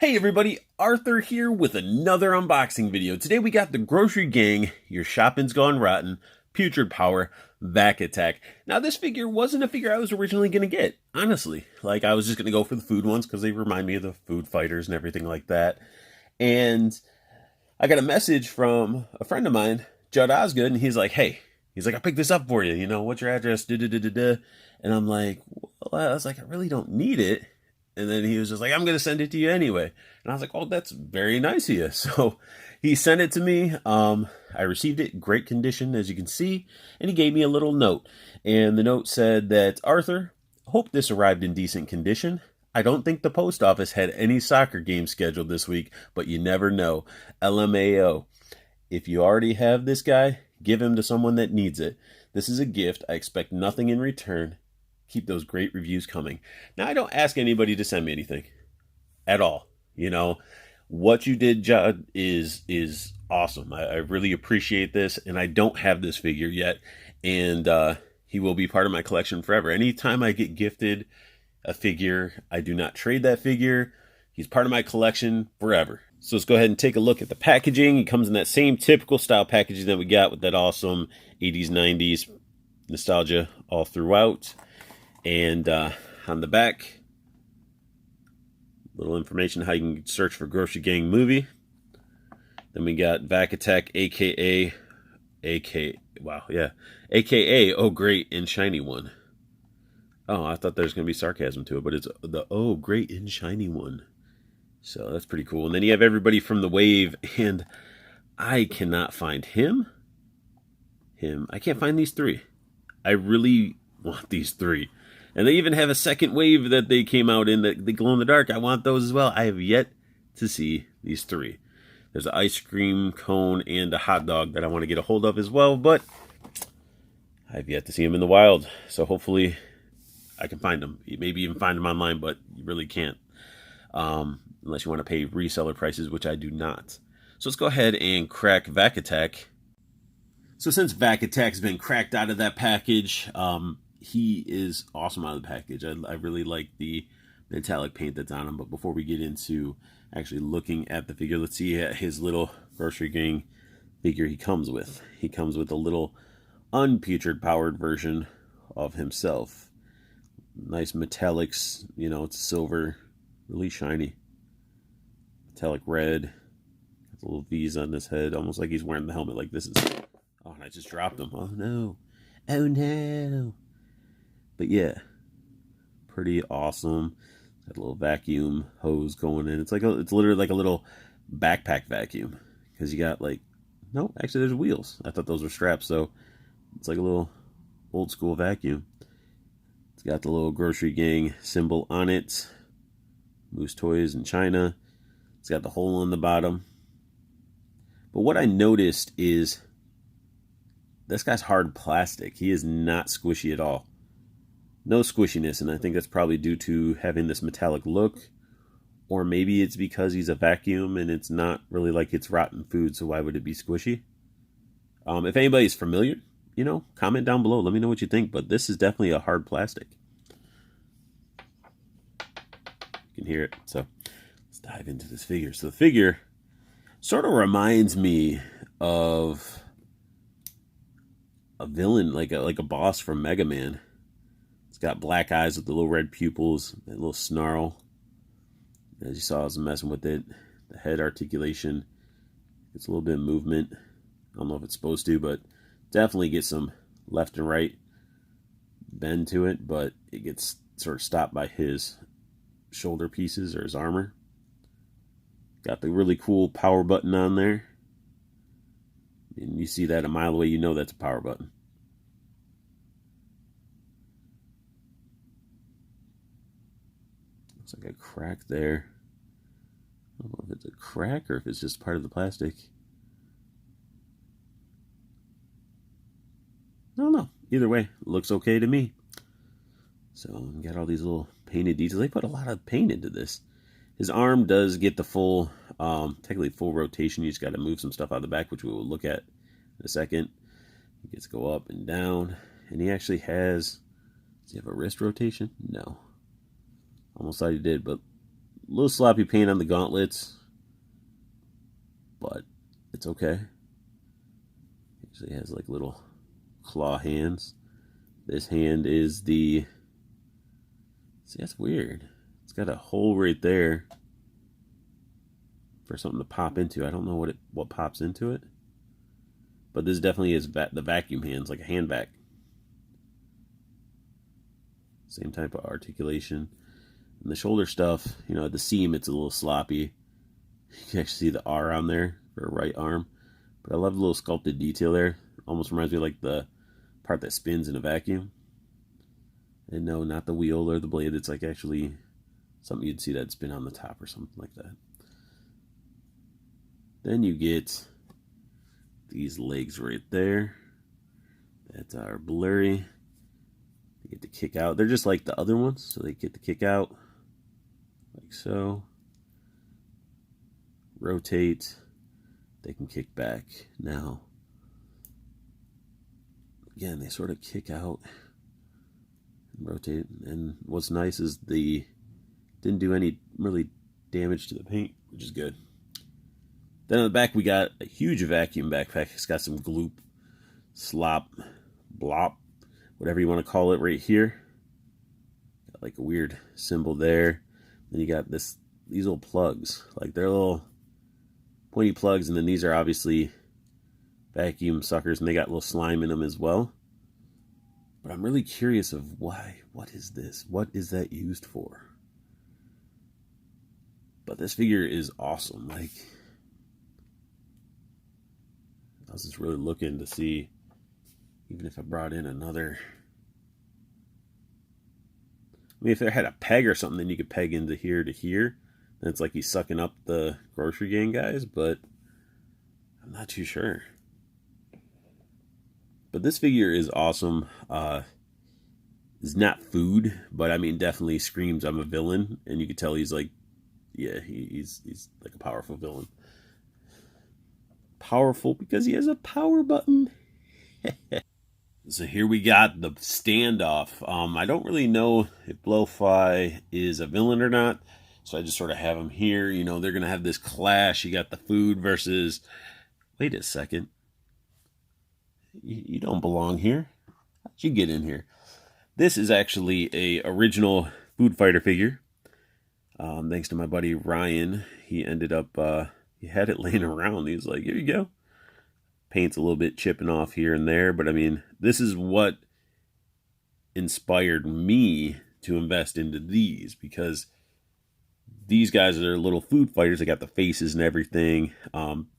Hey everybody, Arthur here with another unboxing video. Today we got the Grocery Gang, Your Shopping's Gone Rotten, Putrid Power, Vac Attack. Now this figure wasn't a figure I was originally going to get, honestly. Like I was just going to go for the food ones because they remind me of the food fighters and everything like that. And I got a message from a friend of mine, Judd Osgood, and he's like, hey, I picked this up for you, what's your address, da-da-da-da-da. And I'm like, well, I was like, I really don't need it. And then he was just like, I'm going to send it to you anyway. And I was like, oh, that's very nice of you. So he sent it to me. I received it in great condition, as you can see. And he gave me a little note. And the note said that, Arthur, hope this arrived in decent condition. I don't think the post office had any soccer games scheduled this week, but you never know. LMAO. If you already have this guy, give him to someone that needs it. This is a gift. I expect nothing in return. Keep those great reviews coming. Now, I don't ask anybody to send me anything at all. What you did, Judd, is awesome. I really appreciate this, and I don't have this figure yet, and he will be part of my collection forever. Anytime I get gifted a figure, I do not trade that figure. He's part of my collection forever. So let's go ahead and take a look at the packaging. It comes in that same typical style packaging that we got with that awesome 80s, 90s nostalgia all throughout. And on the back, little information how you can search for Grocery Gang movie. Then we got Vac Attack, aka Oh Great and Shiny One. Oh, I thought there was going to be sarcasm to it, but it's the Oh Great and Shiny One. So that's pretty cool. And then you have everybody from the wave, and I cannot find him. I can't find these three. I really want these three. And they even have a second wave that they came out in, that they glow in the dark. I want those as well. I have yet to see these three. There's an ice cream cone and a hot dog that I want to get a hold of as well, but I've yet to see them in the wild. So hopefully I can find them. Maybe even find them online, but you really can't. Unless you want to pay reseller prices, which I do not. So let's go ahead and crack Vac Attack. So since Vac Attack's been cracked out of that package, he is awesome out of the package. I really like the metallic paint that's on him. But before we get into actually looking at the figure, let's see his little Grocery Gang figure he comes with. He comes with a little unputrid powered version of himself. Nice metallics, it's silver, really shiny. Metallic red. Got the little V's on his head, almost like he's wearing the helmet like this is. Oh, and I just dropped him. Oh no. Oh no. But yeah, pretty awesome. Got a little vacuum hose going in. It's literally like a little backpack vacuum, because you got no, actually there's wheels. I thought those were straps, so it's like a little old school vacuum. It's got the little Grocery Gang symbol on it. Moose Toys in China. It's got the hole in the bottom. But what I noticed is this guy's hard plastic. He is not squishy at all. No squishiness, and I think that's probably due to having this metallic look, or maybe it's because he's a vacuum and it's not really like it's rotten food, so why would it be squishy? If anybody's familiar, comment down below. Let me know what you think, but this is definitely a hard plastic. You can hear it. So let's dive into this figure. So the figure sort of reminds me of a villain, like a boss from Mega Man. It's got black eyes with the little red pupils, a little snarl. As you saw, I was messing with it. The head articulation, it's a little bit of movement. I don't know if it's supposed to, but definitely get some left and right bend to it, but it gets sort of stopped by his shoulder pieces or his armor. Got the really cool power button on there. And you see that a mile away, you know that's a power button. Looks like a crack there. I don't know if it's a crack or if it's just part of the plastic. I don't know. Either way, looks okay to me. So, we got all these little painted details. They put a lot of paint into this. His arm does get the full, technically full rotation. You just got to move some stuff out of the back, which we will look at in a second. He gets to go up and down. And he actually has, does he have a wrist rotation? No. Almost thought he did, but little sloppy paint on the gauntlets, but it's okay. Usually has like little claw hands. This hand is the... See, that's weird. It's got a hole right there for something to pop into. I don't know what pops into it. But this definitely is the vacuum hands, like a hand vac. Same type of articulation. And the shoulder stuff, you know, at the seam it's a little sloppy. You can actually see the R on there for a right arm. But I love the little sculpted detail there. Almost reminds me of like the part that spins in a vacuum. And no, not the wheel or the blade. It's like actually something you'd see that spin on the top or something like that. Then you get these legs right there that are blurry. They get to kick out. They're just like the other ones, so they get to kick out like so. Rotate. They can kick back. Now, again, they sort of kick out and rotate. And what's nice is the didn't do any really damage to the paint, which is good. Then on the back, we got a huge vacuum backpack. It's got some gloop, slop, blop, whatever you want to call it right here. Got like a weird symbol there. Then you got these little plugs. Like they're little pointy plugs, and then these are obviously vacuum suckers, and they got little slime in them as well. But I'm really curious of why. What is this? What is that used for? But this figure is awesome. Like, I was just really looking to see, even if I brought in another. I mean, if there had a peg or something, then you could peg into here to here. Then it's like he's sucking up the Grossery gang guys, but I'm not too sure. But this figure is awesome. It's not food, but I mean, definitely screams I'm a villain, and you can tell he's like, yeah, he's like a powerful villain. Powerful because he has a power button. So here we got the standoff. I don't really know if Blowfly is a villain or not, so I just sort of have him here. You know, they're gonna have this clash. You got the food versus. Wait a second. You don't belong here. How'd you get in here? This is actually a original Food Fighter figure. Thanks to my buddy Ryan, he ended up he had it laying around. He was like, "Here you go." Paint's a little bit chipping off here and there, but I mean, this is what inspired me to invest into these, because these guys are little food fighters. They got the faces and everything.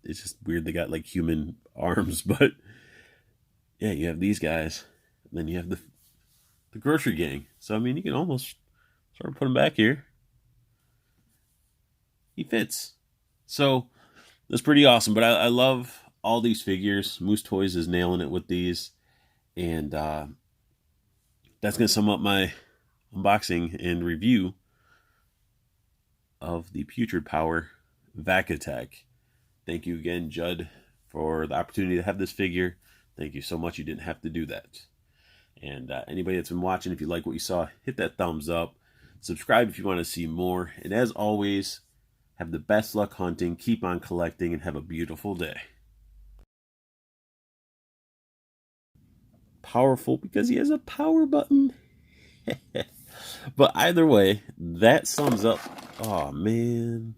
It's just weird they got like human arms, but yeah, you have these guys, and then you have the Grossery gang. So I mean, you can almost sort of put them back here. He fits. So that's pretty awesome. But I love all these figures. Moose Toys is nailing it with these. And that's going to sum up my unboxing and review of the Putrid Power Vac Attack. Thank you again, Judd, for the opportunity to have this figure. Thank you so much. You didn't have to do that. And anybody that's been watching, if you like what you saw, hit that thumbs up. Subscribe if you want to see more. And as always, have the best luck hunting, keep on collecting, and have a beautiful day. Powerful because he has a power button. But either way, that sums up. Oh, man.